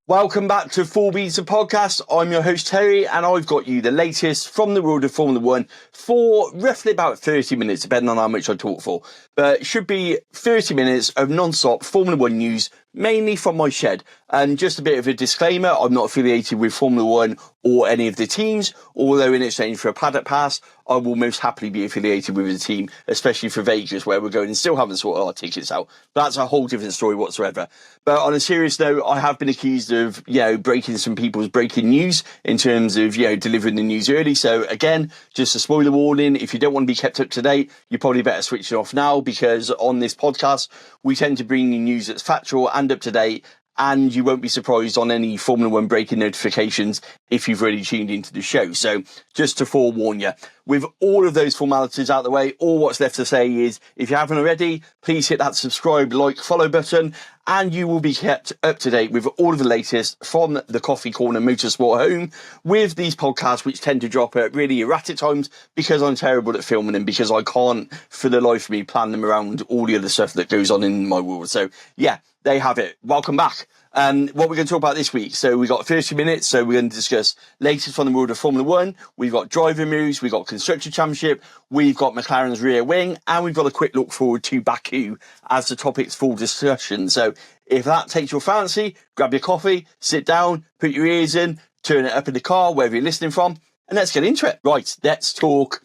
Welcome back to 4B's the podcast. I'm your host Terry, and I've got you the latest from the world of Formula One for roughly about 30 minutes, depending on how much I talk for. But it should be 30 minutes of non-stop Formula One news, mainly from my shed. And just a bit of a disclaimer, I'm not affiliated with Formula One or any of the teams, although in exchange for a paddock pass, I will most happily be affiliated with the team, especially for Vegas, where we're going and still haven't sorted our tickets out. But that's a whole different story whatsoever. But on a serious note, I have been accused of, breaking some people's breaking news in terms of, delivering the news early. So again, just a spoiler warning, if you don't want to be kept up to date, you probably better switch it off now, because on this podcast, we tend to bring you news that's factual and up to date, and you won't be surprised on any Formula One breaking notifications if you've already tuned into the show. So just to forewarn you, with all of those formalities out the way, all what's left to say is, if you haven't already, please hit that subscribe, like, follow button, and you will be kept up to date with all of the latest from the Coffee Corner Motorsport home with these podcasts, which tend to drop at really erratic times because I'm terrible at filming them, because I can't, for the life of me, plan them around all the other stuff that goes on in my world. So yeah, there you have it. Welcome back. What we're going to talk about this week. So we've got 30 minutes. So we're going to discuss latest from the world of Formula One. We've got driver moves. We've got Constructor Championship. We've got McLaren's rear wing. And we've got a quick look forward to Baku as the topics for discussion. So if that takes your fancy, grab your coffee, sit down, put your ears in, turn it up in the car, wherever you're listening from, and let's get into it. Right, let's talk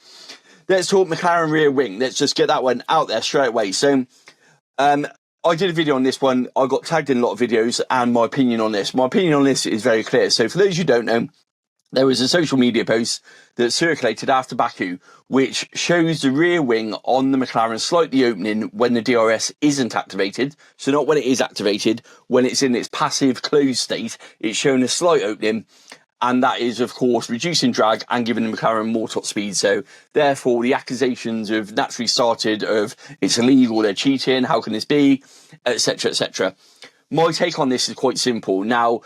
McLaren rear wing. Let's just get that one out there straight away. So, I did a video on this one. I got tagged in a lot of videos, and my opinion on this is very clear. So for those who don't know, there was a social media post that circulated after Baku, which shows the rear wing on the McLaren slightly opening when the DRS isn't activated. So not when it is activated, when it's in its passive closed state, it's shown a slight opening. And that is, of course, reducing drag and giving the McLaren more top speed. So, therefore, the accusations have naturally started of it's illegal, they're cheating, how can this be, etc., etc. My take on this is quite simple. Now,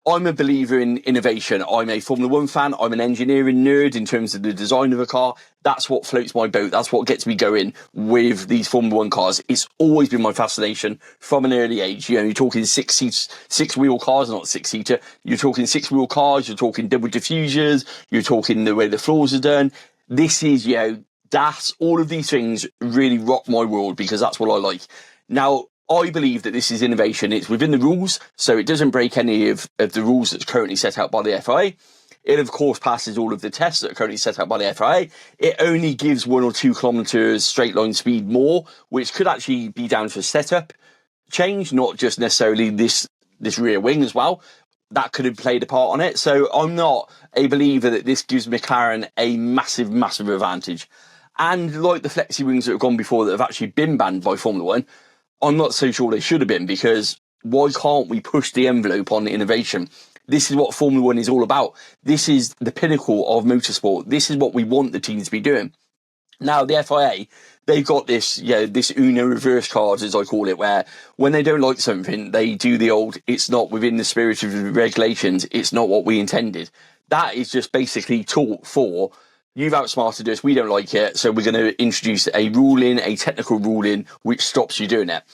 I'm a believer in innovation. I'm a Formula One fan. I'm an engineering nerd in terms of the design of a car. That's what floats my boat. That's what gets me going with these Formula One cars. It's always been my fascination from an early age. You're talking six-wheel cars, not six-seater. You're talking six-wheel cars. You're talking double diffusers. You're talking the way the floors are done. This is, DAS. All of these things really rock my world because that's what I like. Now, I believe that this is innovation. It's within the rules, so it doesn't break any of the rules that's currently set out by the FIA. It, of course, passes all of the tests that are currently set out by the FIA. It only gives 1 or 2 kilometres straight line speed more, which could actually be down to a setup change, not just necessarily this rear wing as well. That could have played a part on it. So I'm not a believer that this gives McLaren a massive, massive advantage. And like the flexi wings that have gone before that have actually been banned by Formula One, I'm not so sure they should have been, because why can't we push the envelope on innovation? This is what Formula One is all about. This is the pinnacle of motorsport. This is what we want the teams to be doing. Now, the FIA, they've got this, this Uno reverse card, as I call it, where when they don't like something, they do the old, it's not within the spirit of the regulations, it's not what we intended. That is just basically taught for, you've outsmarted us, we don't like it, so we're going to introduce a technical ruling, which stops you doing it.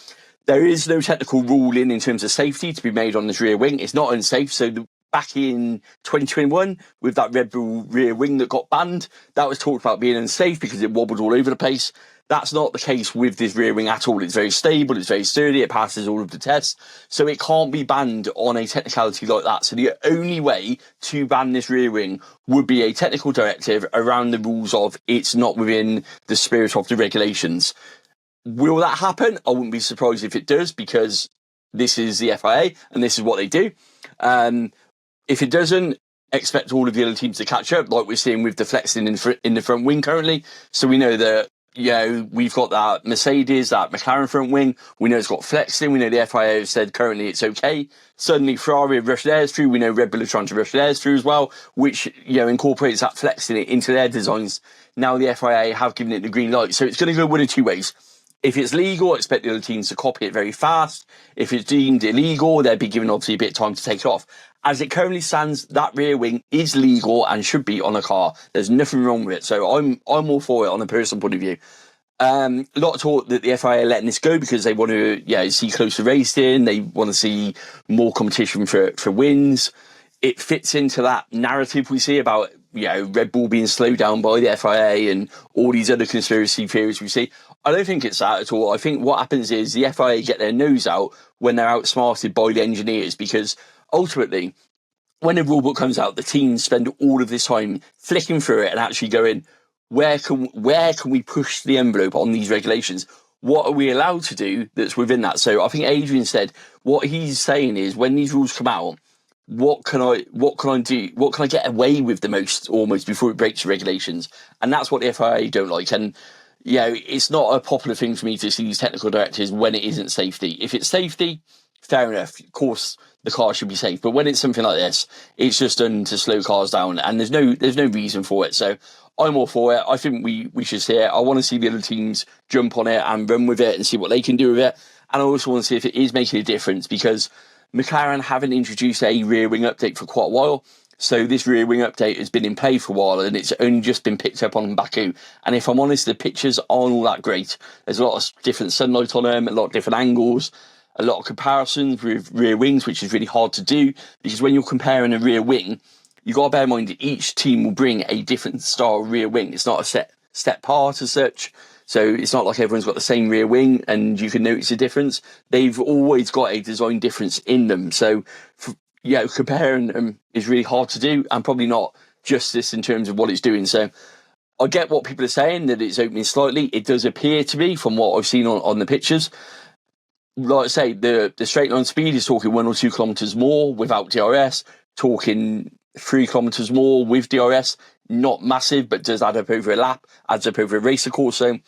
There is no technical ruling in terms of safety to be made on this rear wing. It's not unsafe. So back in 2021, with that Red Bull rear wing that got banned, that was talked about being unsafe because it wobbled all over the place. That's not the case with this rear wing at all. It's very stable, it's very sturdy, it passes all of the tests. So it can't be banned on a technicality like that. So the only way to ban this rear wing would be a technical directive around the rules of it's not within the spirit of the regulations. Will that happen? I wouldn't be surprised if it does, because this is the FIA and this is what they do. If it doesn't, expect all of the other teams to catch up, like we're seeing with the flexing in the front wing currently. So we know that, we've got that Mercedes, that McLaren front wing. We know it's got flexing. We know the FIA has said currently it's okay. Suddenly Ferrari have rushed theirs through. We know Red Bull are trying to rush theirs through as well, which, incorporates that flexing into their designs. Now the FIA have given it the green light. So it's going to go one of two ways. If it's legal, expect the other teams to copy it very fast. If it's deemed illegal, they'd be given obviously a bit of time to take it off. As it currently stands, that rear wing is legal and should be on a car. There's nothing wrong with it. So I'm all for it on a personal point of view. A lot of talk that the FIA are letting this go because they want to see closer racing. They want to see more competition for wins. It fits into that narrative we see about Red Bull being slowed down by the FIA and all these other conspiracy theories we see. I don't think it's that at all. I think what happens is the FIA get their nose out when they're outsmarted by the engineers, because ultimately, when a rule book comes out, the teams spend all of this time flicking through it and actually going, where can we push the envelope on these regulations? What are we allowed to do that's within that? So I think Adrian said what he's saying is, when these rules come out, what can I do? What can I get away with the most, almost, before it breaks the regulations? And that's what the FIA don't like. And it's not a popular thing for me to see these technical directors when it isn't safety. If it's safety, fair enough. Of course, the car should be safe. But when it's something like this, it's just done to slow cars down, and there's no reason for it. So I'm all for it. I think we should see it. I want to see the other teams jump on it and run with it and see what they can do with it. And I also want to see if it is making a difference, because McLaren haven't introduced a rear wing update for quite a while. So this rear wing update has been in play for a while, and it's only just been picked up on Baku. And if I'm honest, the pictures aren't all that great. There's a lot of different sunlight on them, a lot of different angles, a lot of comparisons with rear wings, which is really hard to do, because when you're comparing a rear wing, you've got to bear in mind that each team will bring a different style rear wing. It's not a set part as such. So it's not like everyone's got the same rear wing and you can notice a difference. They've always got a design difference in them. So, comparing them is really hard to do, and probably not justice in terms of what it's doing. So I get what people are saying, that it's opening slightly. It does appear to be, from what I've seen on the pictures. Like I say, the straight line speed is talking 1 or 2 kilometres more without DRS, talking 3 kilometres more with DRS. Not massive, but does add up over a lap, adds up over a race, of course. So,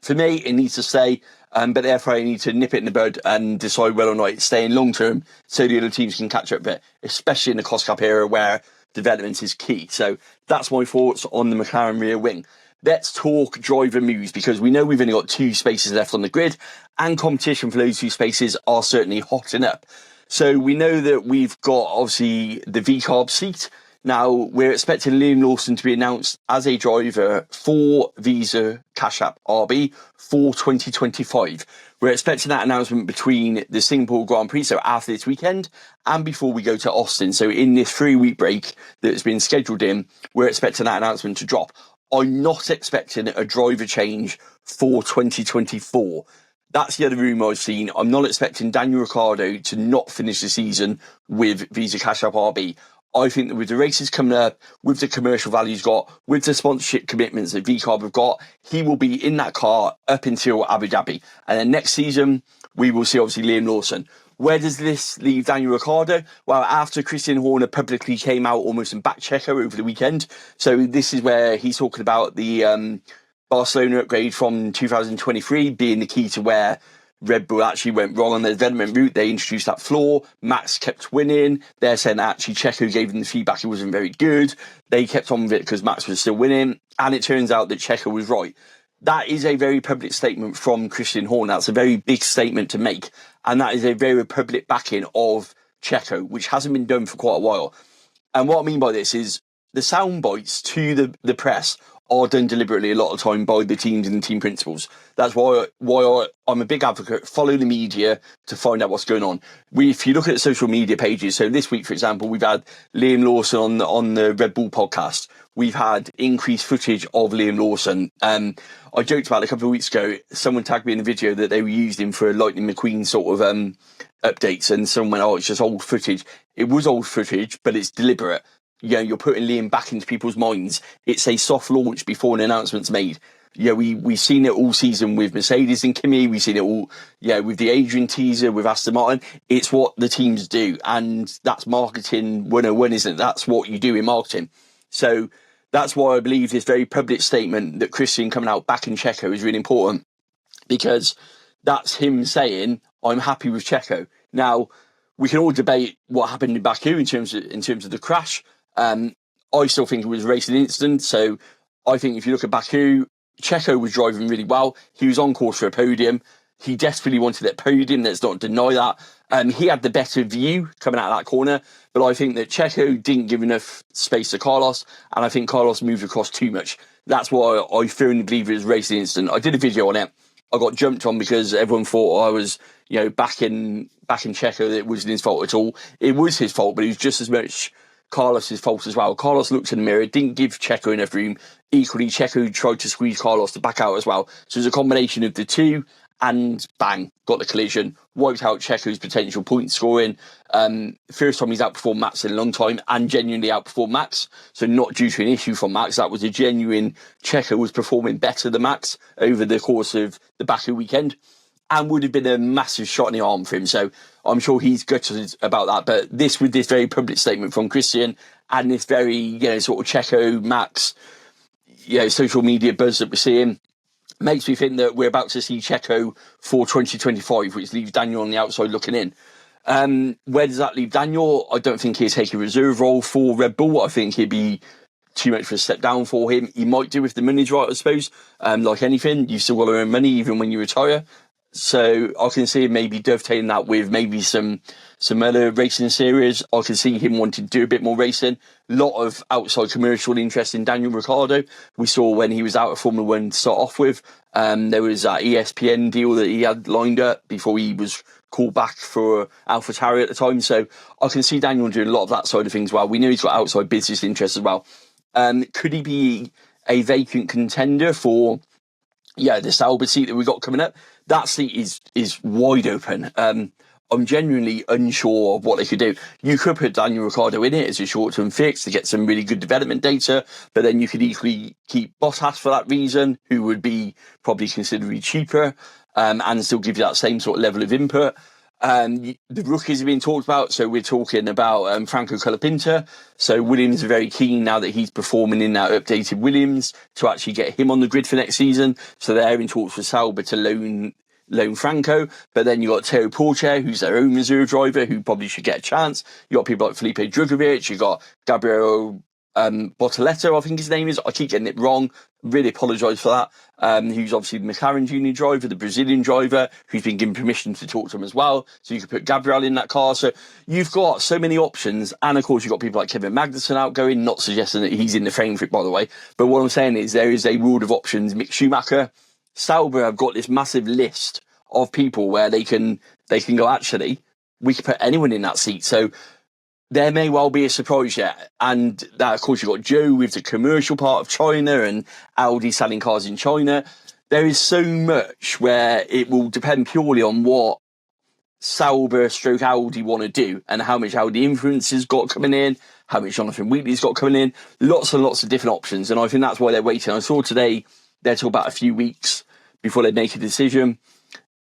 for me, it needs to stay, but the FIA need to nip it in the bud and decide whether or not it's staying long term, so the other teams can catch up a bit, especially in the cost cap era where development is key. So that's my thoughts on the McLaren rear wing. Let's talk driver moves, because we know we've only got 2 spaces left on the grid, and competition for those 2 spaces are certainly hotting up. So we know that we've got, obviously, the VCARB seat. Now, we're expecting Liam Lawson to be announced as a driver for Visa Cash App RB for 2025. We're expecting that announcement between the Singapore Grand Prix, so after this weekend, and before we go to Austin. So in this 3-week break that has been scheduled in, we're expecting that announcement to drop. I'm not expecting a driver change for 2024. That's the other rumour I've seen. I'm not expecting Daniel Ricciardo to not finish the season with Visa Cash App RB. I think that with the races coming up, with the commercial value he's got, with the sponsorship commitments that VCARB have got, he will be in that car up until Abu Dhabi. And then next season, we will see, obviously, Liam Lawson. Where does this leave Daniel Ricciardo? Well, after Christian Horner publicly came out almost and backed Checo over the weekend. So this is where he's talking about the Barcelona upgrade from 2023 being the key to where Red Bull actually went wrong on their development route. They introduced that flaw. Max kept winning. They're saying that actually Checo gave them the feedback it wasn't very good. They kept on with it because Max was still winning. And it turns out that Checo was right. That is a very public statement from Christian Horner. That's a very big statement to make. And that is a very public backing of Checo, which hasn't been done for quite a while. And what I mean by this is the sound bites to the press are done deliberately a lot of time by the teams and the team principals. That's why I'm a big advocate. Follow the media to find out what's going on. If you look at the social media pages, so this week, for example, we've had Liam Lawson on the Red Bull podcast. We've had increased footage of Liam Lawson. I joked about it a couple of weeks ago. Someone tagged me in a video that they were using for Lightning McQueen sort of updates, and someone went, "Oh, it's just old footage." It was old footage, but it's deliberate. You're putting Liam back into people's minds. It's a soft launch before an announcement's made. We've seen it all season with Mercedes and Kimi. We've seen it all, with the Adrian teaser, with Aston Martin. It's what the teams do. And that's marketing 101, isn't it? That's what you do in marketing. So that's why I believe this very public statement that Christian coming out back in Checo is really important, because that's him saying, I'm happy with Checo. Now, we can all debate what happened in Baku in terms of the crash. I still think it was a racing incident. So I think if you look at Baku, Checo was driving really well. He was on course for a podium. He desperately wanted that podium. Let's not deny that. He had the better view coming out of that corner, but I think that Checo didn't give enough space to Carlos, and I think Carlos moved across too much. That's why I firmly believe it was racing incident. I did a video on it. I got jumped on because everyone thought I was, backing Checo, that it wasn't his fault at all. It was his fault, but it was just as much Carlos's fault as well. Carlos looked in the mirror, didn't give Checo enough room. Equally, Checo tried to squeeze Carlos to back out as well. So it was a combination of the two, and bang, got the collision, wiped out Checo's potential point scoring. First time he's outperformed Max in a long time, and genuinely outperformed Max. So not due to an issue from Max, that was a genuine Checo was performing better than Max over the course of the Baku weekend, and would have been a massive shot in the arm for him. So I'm sure he's gutted about that. But with this very public statement from Christian, and this very, sort of Checo, Max, social media buzz that we're seeing, makes me think that we're about to see Checo for 2025, which leaves Daniel on the outside looking in. Where does that leave Daniel? I don't think he'll take a reserve role for Red Bull. I think he'd be too much for a step down for him. He might do if the money's right, I suppose. Like anything, you've still got to earn money even when you retire. So I can see him maybe dovetailing that with maybe some other racing series. I can see him wanting to do a bit more racing. A lot of outside commercial interest in Daniel Ricciardo. We saw when he was out of Formula One to start off with. There was that ESPN deal that he had lined up before he was called back for AlphaTauri at the time. So I can see Daniel doing a lot of that side of things well. We know he's got outside business interests as well. Could he be a vacant contender for the Sauber seat that we got coming up? That seat is wide open. I'm genuinely unsure of what they could do. You could put Daniel Ricciardo in it as a short-term fix to get some really good development data, but then you could equally keep Bottas for that reason, who would be probably considerably cheaper, and still give you that same sort of level of input. The rookies have been talked about, so we're talking about Franco Colapinto. So Williams are very keen now that he's performing in that updated Williams to actually get him on the grid for next season. So they're in talks with Sauber to loan Franco, but then you got Teo Porcher, who's their own reserve driver, who probably should get a chance. You got people like Felipe Drugovich, you got Gabriel Bortoleto, I think his name is. I keep getting it wrong. Really apologise for that. Who's obviously the McLaren junior driver, the Brazilian driver, who's been given permission to talk to him as well. So you could put Gabriel in that car. So you've got so many options. And of course, you've got people like Kevin Magnussen outgoing, not suggesting that he's in the frame for it, by the way. But what I'm saying is there is a world of options. Mick Schumacher, Sauber have got this massive list of people where they can go, actually, we could put anyone in that seat. So there may well be a surprise yet. And that, of course, you've got Joe with the commercial part of China and Audi selling cars in China. There is so much where it will depend purely on what Sauber / Audi want to do and how much Audi influence has got coming in, how much Jonathan Wheatley's got coming in. Lots and lots of different options. And I think that's why they're waiting. I saw today they're talking about a few weeks before they make a decision.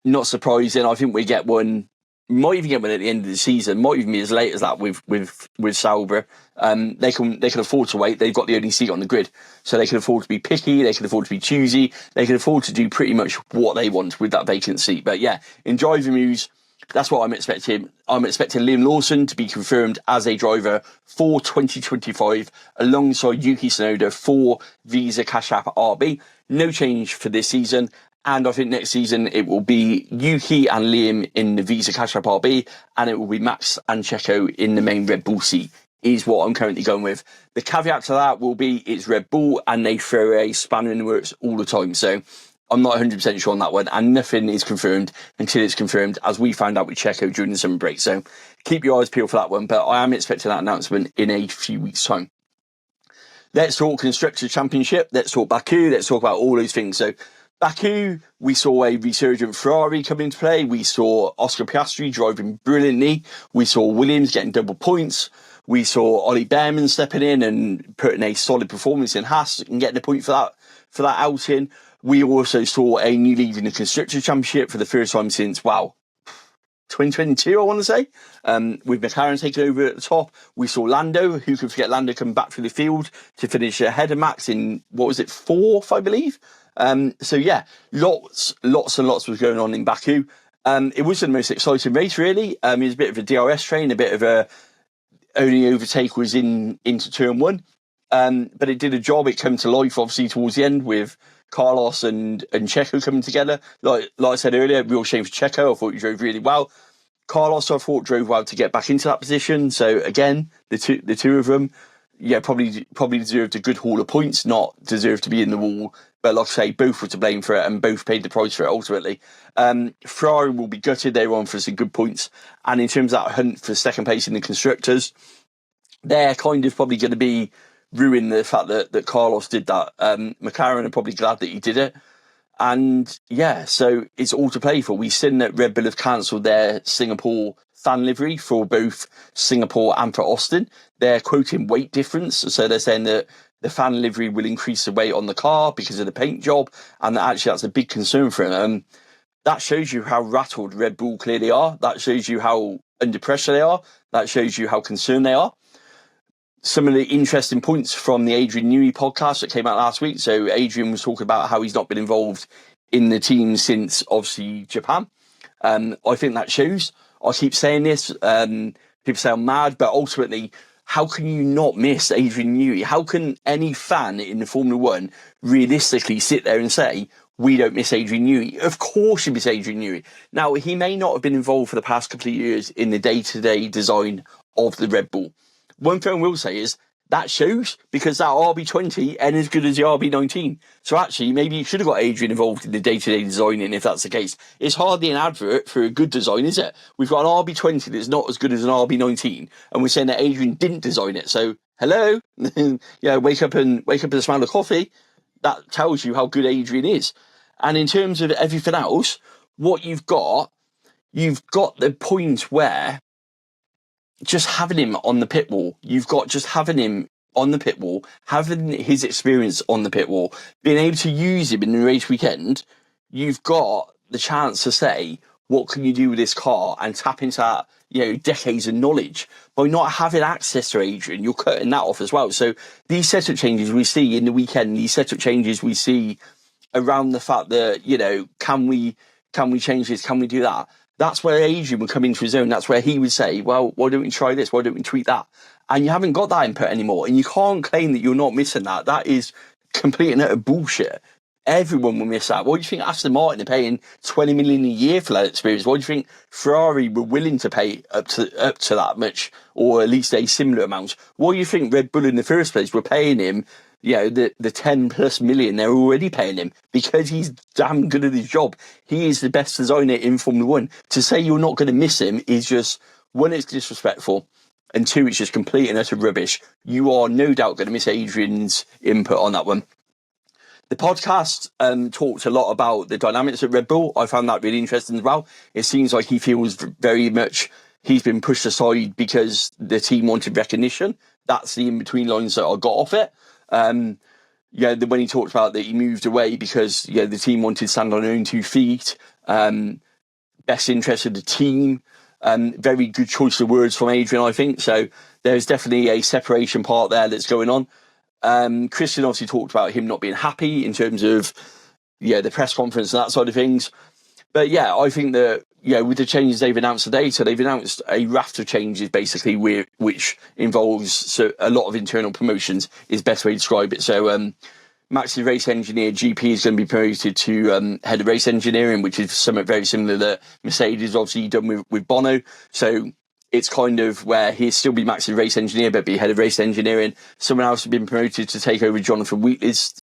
Not surprising. I think we get one. Might even get one at the end of the season. Might even be as late as that with Sauber. They can afford to wait. They've got the only seat on the grid, so they can afford to be picky. They can afford to be choosy. They can afford to do pretty much what they want with that vacant seat. But yeah, in driving news, that's what I'm expecting. I'm expecting Liam Lawson to be confirmed as a driver for 2025 alongside Yuki Tsunoda for Visa Cash App RB. No change for this season. And I think next season it will be Yuki and Liam in the Visa Cash App RB, and it will be Max and Checo in the main Red Bull seat, is what I'm currently going with. The caveat to that will be it's Red Bull and they throw a spanner in the works all the time. So I'm not 100% sure on that one, and nothing is confirmed until it's confirmed, as we found out with Checo during the summer break. So keep your eyes peeled for that one, but I am expecting that announcement in a few weeks' time. Let's talk Constructors' Championship. Let's talk Baku. Let's talk about all those things. So Baku, we saw a resurgent Ferrari come into play. We saw Oscar Piastri driving brilliantly. We saw Williams getting double points. We saw Ollie Behrman stepping in and putting a solid performance in Haas and getting a point for that outing. We also saw a new lead in the Constructors' Championship for the first time since, 2022, I want to say, with McLaren taking over at the top. We saw Lando, who could forget Lando, coming back through the field to finish ahead of Max in, fourth, I believe. So yeah, lots and lots was going on in Baku. It wasn't the most exciting race, really. It was a bit of a DRS train, a bit of a only overtake was into turn one. But it did a job. It came to life, obviously, towards the end with Carlos and Checo coming together. Like I said earlier, real shame for Checo. I thought he drove really well. Carlos, I thought, drove well to get back into that position. So again, the two of them, probably deserved a good haul of points, not deserved to be in the wall. But like I say, both were to blame for it and both paid the price for it ultimately. Ferrari will be gutted. They were on for some good points. And in terms of that hunt for second place in the constructors, they're kind of probably going to be ruining the fact that Carlos did that. McLaren are probably glad that he did it. And yeah, so it's all to play for. We've seen that Red Bull have cancelled their Singapore fan livery for both Singapore and for Austin. They're quoting weight difference. So they're saying that the fan livery will increase the weight on the car because of the paint job. And that actually that's a big concern for them. That shows you how rattled Red Bull clearly are. That shows you how under pressure they are. That shows you how concerned they are. Some of the interesting points from the Adrian Newey podcast that came out last week. So Adrian was talking about how he's not been involved in the team since obviously Japan. I think that shows. I keep saying this. People say I'm mad, but ultimately, how can you not miss Adrian Newey? How can any fan in the Formula One realistically sit there and say, we don't miss Adrian Newey? Of course you miss Adrian Newey. Now, he may not have been involved for the past couple of years in the day-to-day design of the Red Bull. One thing I will say is that shows, because that RB20 ain't as good as the RB19. So actually, maybe you should have got Adrian involved in the day-to-day designing if that's the case. It's hardly an advert for a good design, is it? We've got an RB20 that's not as good as an RB19, and we're saying that Adrian didn't design it. So, hello? Yeah, wake up and smell the coffee. That tells you how good Adrian is. And in terms of everything else, what you've got the point where just having him on the pit wall, you've got just having him on the pit wall, having his experience on the pit wall, being able to use him in the race weekend, you've got the chance to say, what can you do with this car and tap into that, decades of knowledge. By not having access to Adrian, you're cutting that off as well. So these setup changes we see in the weekend, these setup changes we see around the fact that, can we change this? Can we do that? That's where Adrian would come into his own. That's where he would say, well, why don't we try this? Why don't we tweak that? And you haven't got that input anymore. And you can't claim that you're not missing that. That is complete and utter bullshit. Everyone will miss that. Why do you think Aston Martin are paying 20 million a year for that experience? Why do you think Ferrari were willing to pay up to that much, or at least a similar amount? Why do you think Red Bull in the first place were paying him the 10 plus million they're already paying him? Because he's damn good at his job. He is the best designer in Formula One. To say you're not going to miss him is just, one, it's disrespectful, and two, it's just complete and utter rubbish. You are no doubt going to miss Adrian's input on that one. The podcast talked a lot about the dynamics at Red Bull. I found that really interesting as well. It seems like he feels very much he's been pushed aside because the team wanted recognition. That's the in-between lines that I got off it. When he talked about that he moved away because the team wanted to stand on their own 2 feet, best interest of the team. Very good choice of words from Adrian, I think. So there's definitely a separation part there that's going on. Christian obviously talked about him not being happy in terms of the press conference and that side of things. But I think that with the changes they've announced today, so they've announced a raft of changes basically which involves a lot of internal promotions is best way to describe it. So Max's race engineer GP is going to be promoted to head of race engineering, which is something very similar that Mercedes obviously done with Bono. So it's kind of where he'll still be Max's race engineer, but be head of race engineering. Someone else has been promoted to take over Jonathan Wheatley's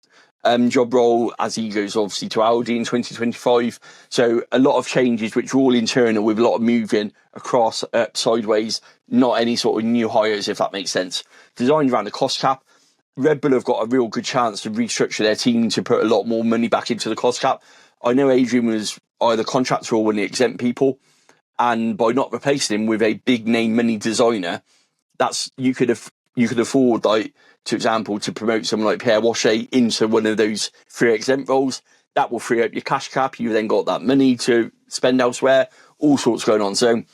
job role as he goes obviously to Audi in 2025. So a lot of changes which are all internal with a lot of moving across, up, sideways, not any sort of new hires, if that makes sense. Designed around the cost cap. Red Bull have got a real good chance to restructure their team to put a lot more money back into the cost cap. I know Adrian was either contractor or one of the exempt people, and by not replacing him with a big name money designer, that's you could afford, like, for example, to promote someone like Pierre Wache into one of those free exempt roles. That will free up your cash cap. You've then got that money to spend elsewhere. All sorts going on. So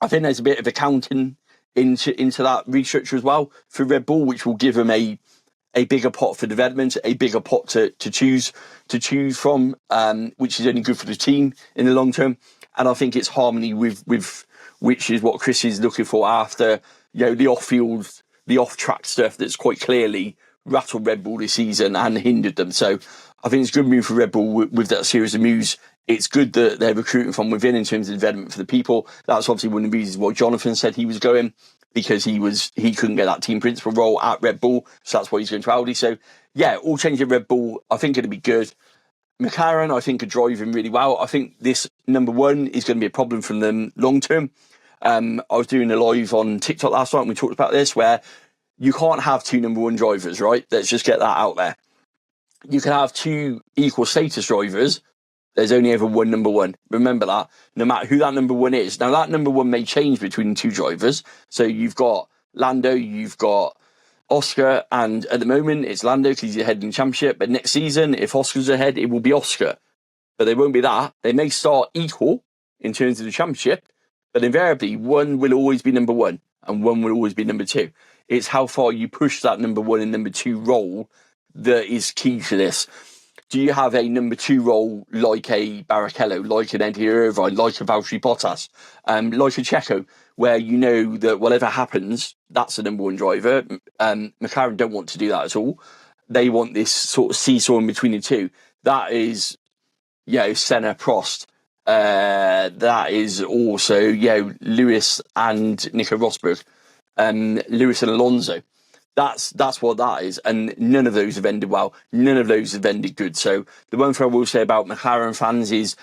I think there's a bit of accounting into that restructure as well for Red Bull, which will give them a bigger pot for development, a bigger pot to choose from, which is only good for the team in the long term. And I think it's harmony with which is what Chris is looking for after the off-field, the off-track stuff that's quite clearly rattled Red Bull this season and hindered them. So I think it's a good move for Red Bull with that series of moves it's good that they're recruiting from within in terms of development for the people. That's obviously one of the reasons why Jonathan said he was going, because he couldn't get that team principal role at Red Bull, so that's why he's going to Audi. So yeah, all change at Red Bull, I think it'll be good. McLaren, I think, are driving really well. I think this number one is going to be a problem from them long term. I was doing a live on TikTok last night and we talked about this, where you can't have two number one drivers, right? Let's just get that out there. You can have two equal status drivers. There's only ever one number one. Remember that, no matter who that number one is. Now, that number one may change between two drivers. So you've got Lando, you've got Oscar, and at the moment it's Lando because he's ahead in the championship. But next season, if Oscar's ahead, it will be Oscar. But they won't be that. They may start equal in terms of the championship, but invariably one will always be number one and one will always be number two. It's how far you push that number one and number two role that is key to this. Do you have a number two role like a Barrichello, like an Eddie Irvine, like a Valtteri Bottas, like a Checo, where you know that whatever happens, that's the number one driver? McLaren don't want to do that at all. They want this sort of seesaw in between the two. That is, Senna, Prost. That is also, Lewis and Nico Rosberg, Lewis and Alonso. That's what that is, and none of those have ended well. None of those have ended good. So the one thing I will say about McLaren fans is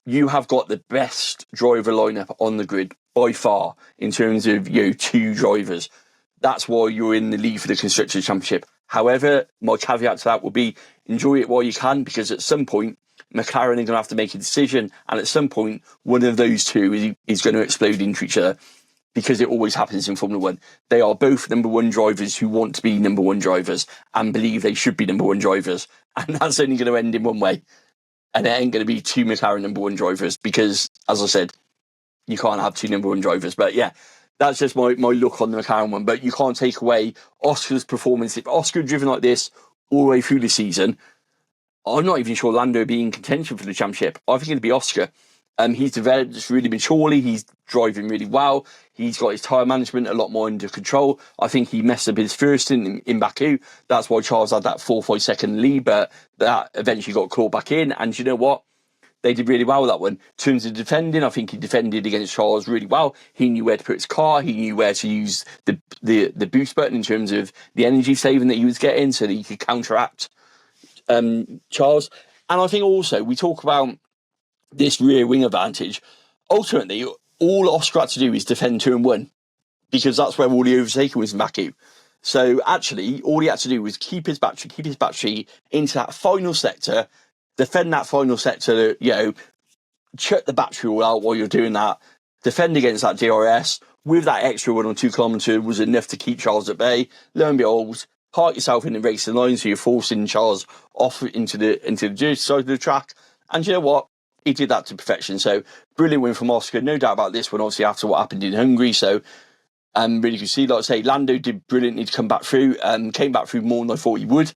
you have got the best driver lineup on the grid by far in terms of two drivers. That's why you're in the lead for the Constructors' Championship. However, my caveat to that will be enjoy it while you can, because at some point McLaren are going to have to make a decision, and at some point one of those two is going to explode into each other. Because it always happens in Formula One. They are both number one drivers who want to be number one drivers and believe they should be number one drivers. And that's only going to end in one way. And it ain't going to be two McLaren number one drivers because, as I said, you can't have two number one drivers. But yeah, that's just my look on the McLaren one. But you can't take away Oscar's performance. If Oscar had driven like this all the way through the season, I'm not even sure Lando would be in contention for the championship. I think it'd be Oscar. He's developed really maturely. He's driving really well. He's got his tyre management a lot more under control. I think he messed up his first in Baku. That's why Charles had that 4-5 second lead, but that eventually got caught back in. And you know what? They did really well with that one. In terms of defending, I think he defended against Charles really well. He knew where to put his car. He knew where to use the boost button in terms of the energy saving that he was getting so that he could counteract Charles. And I think also we talk about this rear wing advantage. Ultimately, all Oscar had to do is defend 2 and 1, because that's where all the overtaking was in Baku. So actually, all he had to do was keep his battery into that final sector, defend that final sector, chuck the battery all out while you're doing that, defend against that DRS. With that extra 1 or 2 kilometres was enough to keep Charles at bay. Lo and behold, park yourself in the racing line, so you're forcing Charles off into the dirty side of the track. And you know what? He did that to perfection. So brilliant win from Oscar. No doubt about this one, obviously, after what happened in Hungary. So really good to see. Like I say, Lando did brilliantly to come back through. Came back through more than I thought he would.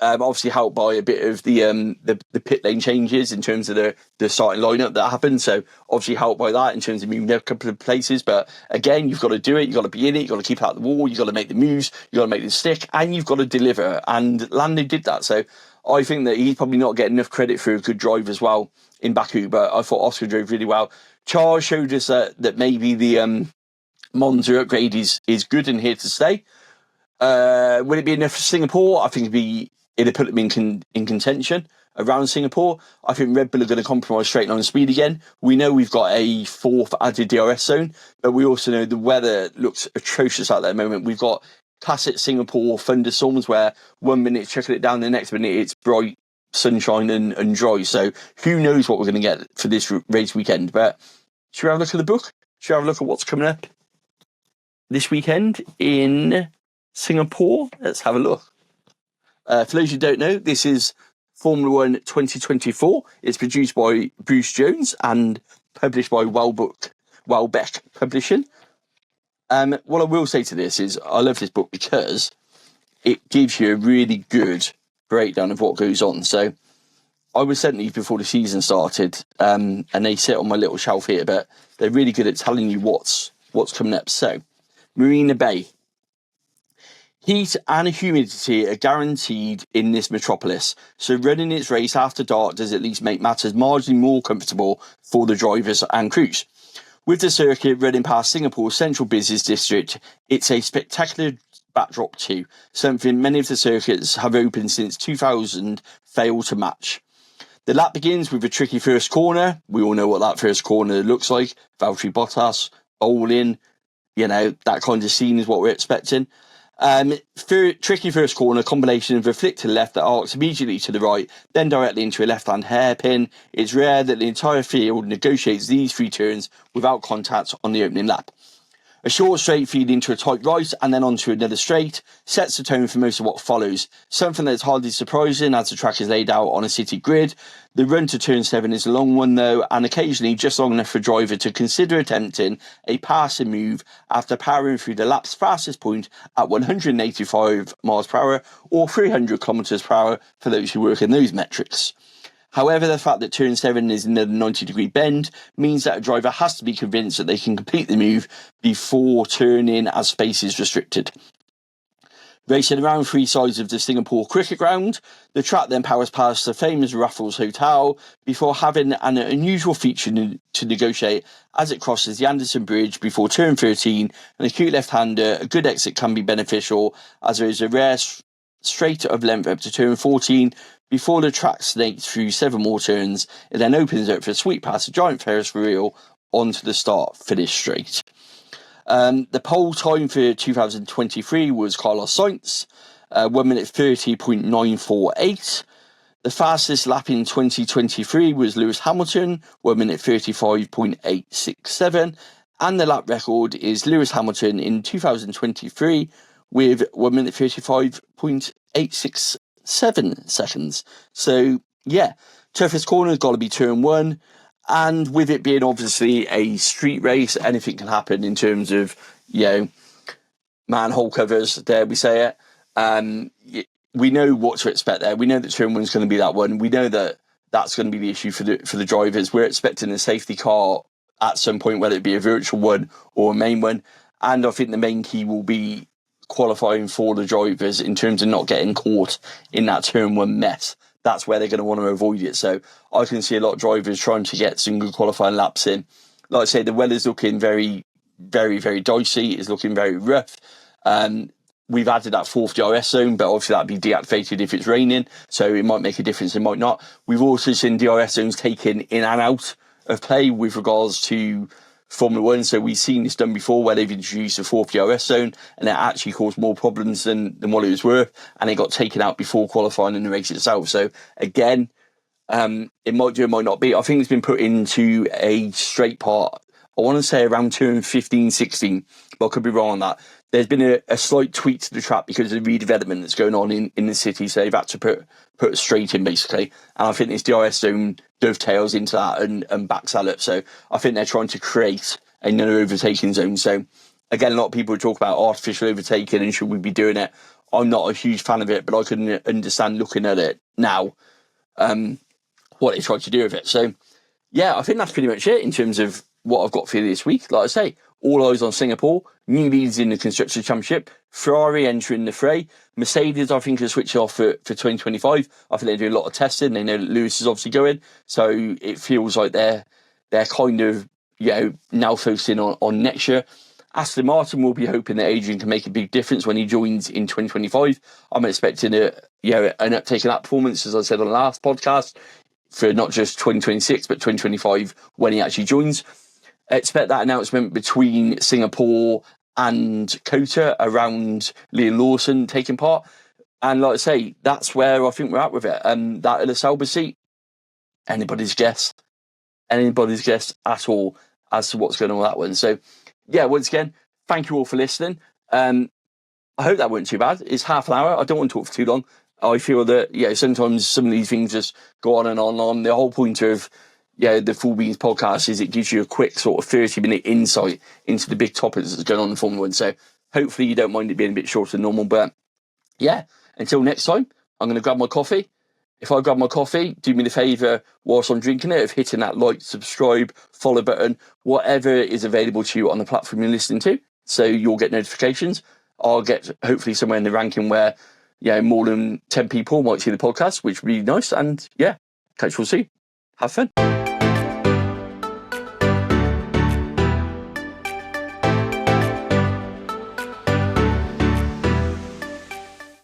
Obviously helped by a bit of the pit lane changes in terms of the starting lineup that happened. So obviously helped by that in terms of moving a couple of places. But again, you've got to do it. You've got to be in it. You've got to keep out the wall. You've got to make the moves. You've got to make the stick. And you've got to deliver. And Lando did that. So I think that he's probably not getting enough credit for a good drive as well in Baku. But I thought Oscar drove really well. Charles showed us that maybe the Monza upgrade is good and here to stay. Would it be enough for Singapore? I think it'd put them in contention around Singapore. I think Red Bull are going to compromise straight line speed again. We know we've got a 4th added DRS zone, but we also know the weather looks atrocious out there at the moment. We've got classic Singapore thunderstorms where 1 minute it's chucking it down, the next minute it's bright sunshine and dry. So who knows what we're going to get for this race weekend. But should we have a look at the book? Should we have a look at what's coming up this weekend in Singapore? Let's have a look. For those who don't know, this is Formula 1 2024. It's produced by Bruce Jones and published by Welbeck Publishing. What I will say to this is I love this book because it gives you a really good breakdown of what goes on. So I was sent these before the season started, and they sit on my little shelf here, but they're really good at telling you what's coming up. So Marina Bay. Heat and humidity are guaranteed in this metropolis, so running its race after dark does at least make matters marginally more comfortable for the drivers and crews. With the circuit running past Singapore's central business district, it's a spectacular backdrop too, something many of the circuits have opened since 2000 failed to match. The lap begins with a tricky first corner. We all know what that first corner looks like. Valtteri Bottas, bowling, that kind of scene is what we're expecting. Tricky first corner, combination of a flick to the left that arcs immediately to the right, then directly into a left-hand hairpin. It's rare that the entire field negotiates these 3 turns without contact on the opening lap. A short straight feeding into a tight right and then onto another straight sets the tone for most of what follows, something that's hardly surprising as the track is laid out on a city grid. The run to turn 7 is a long one though, and occasionally just long enough for a driver to consider attempting a passing move after powering through the lap's fastest point at 185 miles per hour or 300 kilometers per hour for those who work in those metrics. However, the fact that turn 7 is another 90-degree bend means that a driver has to be convinced that they can complete the move before turning as space is restricted. Racing around 3 sides of the Singapore cricket ground, the track then powers past the famous Raffles Hotel before having an unusual feature to negotiate as it crosses the Anderson Bridge before turn 13, and a acute left-hander, a good exit can be beneficial as there is a rare straight of length up to turn 14 before the track snakes through 7 more turns. It then opens up for a sweep past a giant Ferris wheel onto the start-finish straight. The pole time for 2023 was Carlos Sainz, 1 minute 30.948. The fastest lap in 2023 was Lewis Hamilton, 1 minute 35.867. And the lap record is Lewis Hamilton in 2023 with 1 minute 35.867 seconds. So, yeah, toughest corner has got to be turn 1. And with it being obviously a street race, anything can happen in terms of, manhole covers, dare we say it. We know what to expect there. We know that turn 1 is going to be that one. We know that that's going to be the issue for the drivers. We're expecting a safety car at some point, whether it be a virtual one or a main one. And I think the main key will be qualifying for the drivers in terms of not getting caught in that turn 1 mess. That's where they're going to want to avoid it. So I can see a lot of drivers trying to get some good qualifying laps in. Like I say, the weather's looking very, very, very dicey. It's looking very rough. We've added that 4th DRS zone, but obviously that'd be deactivated if it's raining. So it might make a difference, it might not. We've also seen DRS zones taken in and out of play with regards to Formula 1. So we've seen this done before where they've introduced a 4th DRS zone and it actually caused more problems than what it was worth. And it got taken out before qualifying in the race itself. So again, it might do, it might not be. I think it's been put into a straight part, I want to say around turn 15, 16, but I could be wrong on that. There's been a slight tweak to the track because of the redevelopment that's going on in the city. So they've had to put a straight in basically. And I think this DRS zone dovetails into that and backs that up. So I think they're trying to create another overtaking zone. So again, a lot of people talk about artificial overtaking and should we be doing it. I'm not a huge fan of it, but I can understand looking at it now, what they tried to do with it. So yeah, I think that's pretty much it in terms of what I've got for you this week. Like I say, all eyes on Singapore, new leaders in the Constructors' Championship, Ferrari entering the fray, Mercedes I think are switching off for 2025. I think they're doing a lot of testing. They know that Lewis is obviously going, so it feels like they're kind of now focusing on next year. Aston Martin will be hoping that Adrian can make a big difference when he joins in 2025. I'm expecting an uptake in that performance, as I said on the last podcast, for not just 2026 but 2025 when he actually joins. Expect that announcement between Singapore and COTA around Liam Lawson taking part. And like I say, that's where I think we're at with it. That in the Sauber seat, anybody's guess at all as to what's going on with that one. So yeah, once again, thank you all for listening. I hope that wasn't too bad. It's half an hour. I don't want to talk for too long. I feel that, sometimes some of these things just go on and on and on. The whole point of the Full Beans podcast is it gives you a quick sort of 30-minute insight into the big topics that's going on in Formula 1. So hopefully you don't mind it being a bit shorter than normal. But yeah, until next time, I'm going to grab my coffee. If I grab my coffee, do me the favour whilst I'm drinking it of hitting that like, subscribe, follow button, whatever is available to you on the platform you're listening to, so you'll get notifications. I'll get hopefully somewhere in the ranking where, more than 10 people might see the podcast, which would be nice. And yeah, catch you all soon. Have fun.